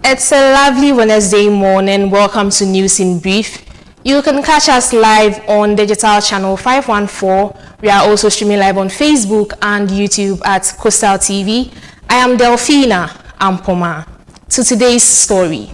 It's a lovely Wednesday morning. Welcome to News in Brief. You can catch us live on digital channel 514. We are also streaming live on Facebook and YouTube at Coastal TV. I am DELPHINA, AMPOMAA. To today's story.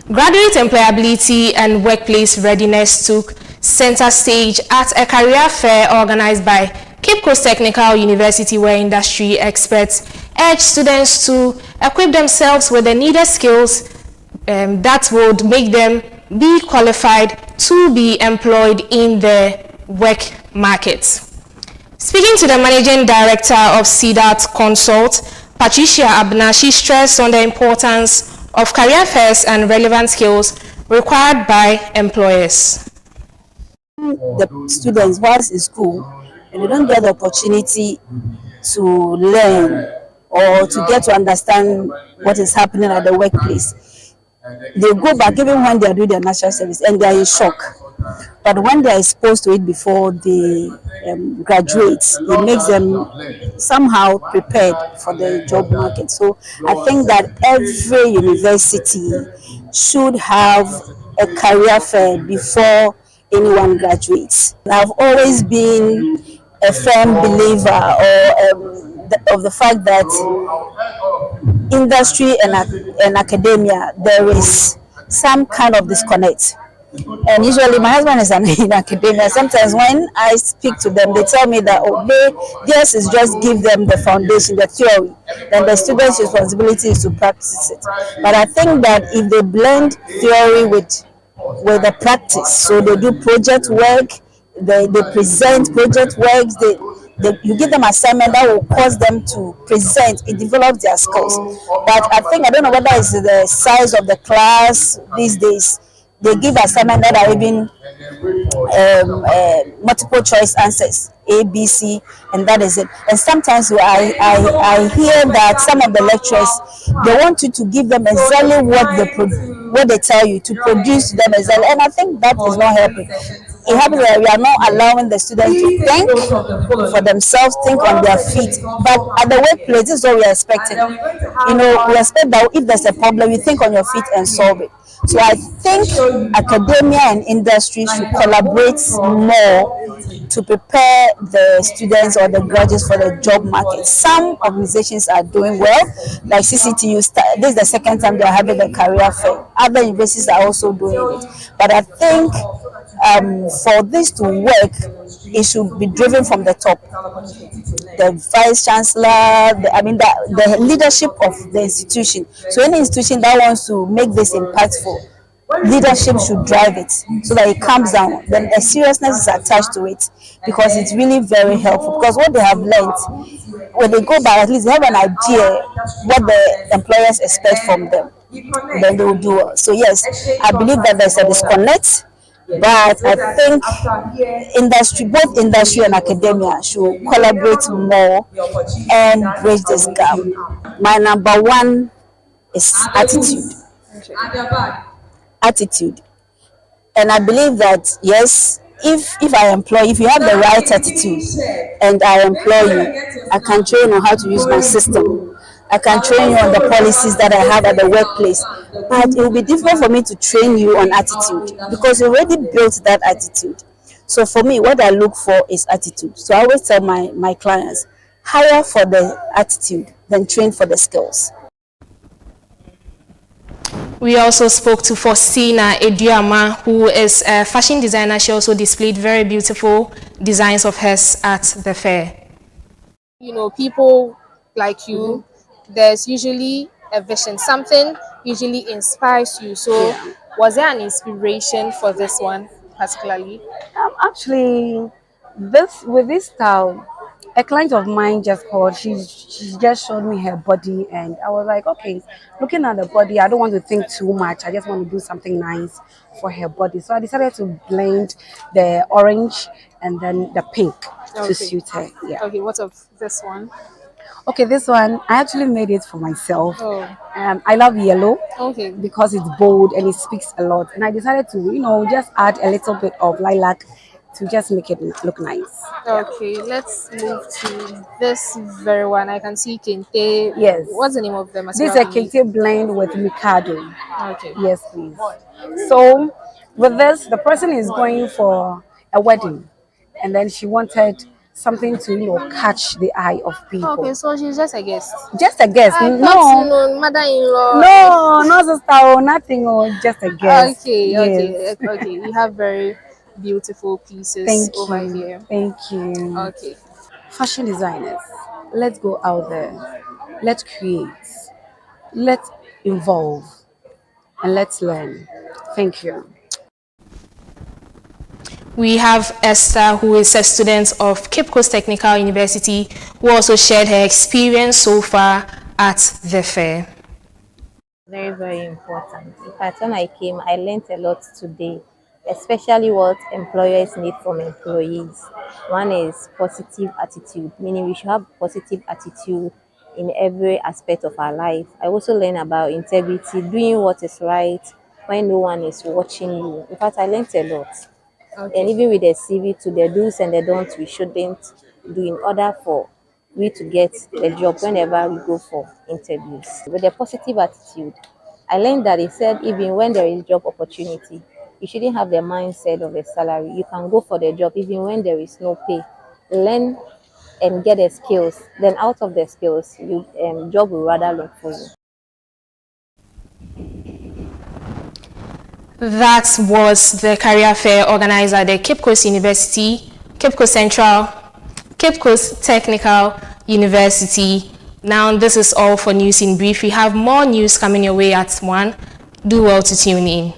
Graduate employability and workplace readiness took center stage at a career fair organized by Cape Coast Technical University, where industry experts urge students to equip themselves with the needed skills that would make them be qualified to be employed in the work market. Speaking to the Managing Director of CDAT Consult, Patricia Abna, she stressed on the importance of career fairs and relevant skills required by employers. The students, whilst in school, and they don't get the opportunity to learn or to get to understand what is happening at the workplace, they go back even when they are doing their national service and they are in shock. But when they are exposed to it before they graduate, it makes them somehow prepared for the job market. So I think that every university should have a career fair before anyone graduates. I've always been a firm believer of the fact that industry and academia, there is some kind of disconnect. And usually my husband is in academia. Sometimes when I speak to them, they tell me that theirs is just give them the foundation, the theory, then the student's responsibility is to practice it. But I think that if they blend theory with the practice, so they do project work, they present project works, you give them assignment that will cause them to present, it develops their skills. But I don't know whether it's the size of the class these days, they give assignment that are even multiple choice answers, A, B, C, and that is it. And sometimes I hear that some of the lecturers, they want you to give them exactly what they tell you, to produce them exactly, and I think that is not helping. It happens that we are not allowing the students to think for themselves, think on their feet. But at the workplace, this is what we are expecting. We expect that if there's a problem, you think on your feet and solve it. So I think academia and industry should collaborate more to prepare the students or the graduates for the job market. Some organizations are doing well, like CCTU. This is the second time they are having a career fair. Other universities are also doing it. But I think for this to work, it should be driven from the top. The vice chancellor, the leadership of the institution. So any institution that wants to make this impactful, leadership should drive it so that it comes down. Then a seriousness is attached to it, because it's really very helpful. Because what they have learned, when they go back, at least they have an idea what the employers expect from them. Then they will do well. So yes, I believe that there's a disconnect. But I think both industry and academia should collaborate more and bridge this gap. My number one is attitude. Attitude. And I believe that, yes, if you have the right attitude and I employ you, I can train you on how to use my system. I can train you on the policies that I have at the workplace. But it will be difficult for me to train you on attitude, because you already built that attitude. So for me, what I look for is attitude. So I always tell my clients, hire for the attitude, then train for the skills. We also spoke to Faustina Eduama, who is a fashion designer. She also displayed very beautiful designs of hers at the fair. People like you, there's usually a vision, something usually inspires you. So was there an inspiration for this one particularly? Actually, with this style, a client of mine just called. She just showed me her body, and I was like, okay, looking at the body, I don't want to think too much. I just want to do something nice for her body. So I decided to blend the orange and then the pink to suit her. Yeah. Okay, what of this one? Okay, this one, I actually made it for myself. Oh. I love yellow, okay, because it's bold and it speaks a lot. And I decided to, just add a little bit of lilac to just make it look nice. Okay, let's move to this very one. I can see Kente. Yes. What's the name of the This is a material we use? kente blend with Mikado. Okay. Yes, please. So with this, the person is going for a wedding, and then she wanted something to catch the eye of Okay, people. so she's just a guest. Just a guess. I thought, No, mother-in-law. no, no, sister, oh, nothing. Oh, just a guess. Okay, Yes. okay. You have very beautiful pieces Thank over you. here. Thank you. Okay. Fashion designers, let's go out there. Let's create. Let's involve. And let's learn. Thank you. We have Esther, who is a student of Cape Coast Technical University, who also shared her experience so far at the fair. Very, very important. In fact, when I came, I learned a lot today, especially what employers need from employees. One is positive attitude, meaning we should have positive attitude in every aspect of our life. I also learned about integrity, doing what is right when no one is watching you. In fact, I learned a lot. And even with the CV, to the do's and the don'ts we shouldn't do in order for we to get the job whenever we go for interviews. With a positive attitude, I learned that it said even when there is job opportunity, you shouldn't have the mindset of the salary. You can go for the job even when there is no pay. Learn and get the skills. Then out of the skills, you job will rather look for you. That was the career fair organized at the Cape Coast University, Cape Coast Central, Cape Coast Technical University. Now, this is all for News in Brief. We have more news coming your way at 1. Do well to tune in.